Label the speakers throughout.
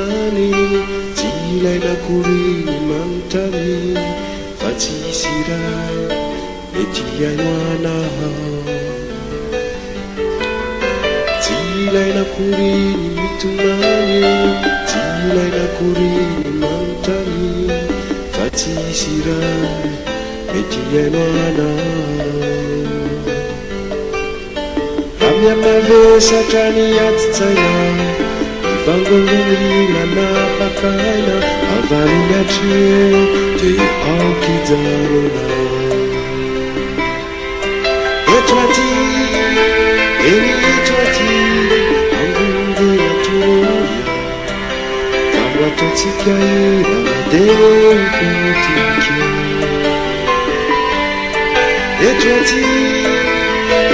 Speaker 1: mitomany tsy ilaina kory ny manontany fa tsy isy raha mety haino anao tsy ilaina kory ny mitomany tsy ilaina kory ny manontany fa tsy isy raha mety haino anao amiamave satrany atitsaina ivangolony manapakaina avalony atreo te aokijanona eto aty eny eto aty angonde atoloya famo ataontsika hira de potika eto aty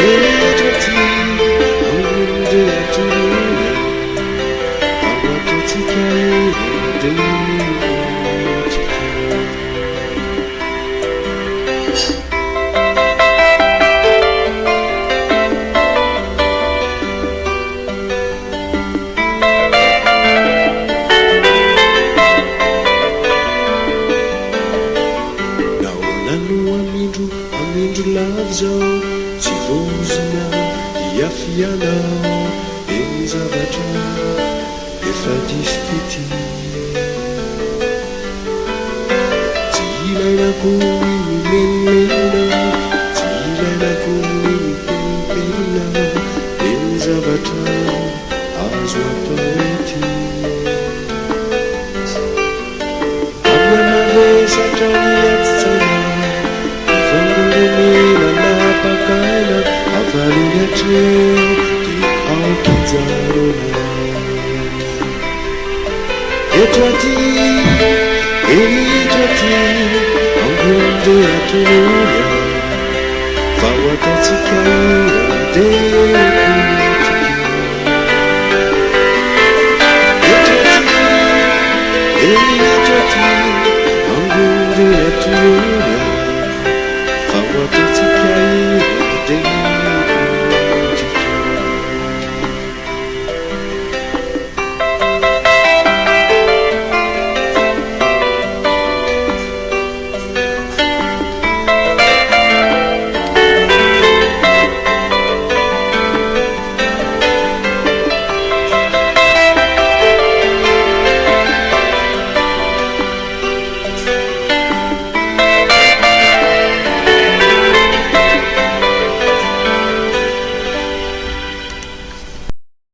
Speaker 1: eto aty angonde atoloya famo ataontsika hira de potika amindro lavy zao tsy vozona hiafianao eny zavatra efa diso tety tsy ilaina kory mimenimena tsy ilaina kory mipenipena eny zavatra azo atao ety amiamave satrany atitsaina nanapakaina avalony atreo te aokijanona eto aty eny eto aty angonde atoloya fao ataontsika hira de potika eto aty eny eto aty angonde atoloya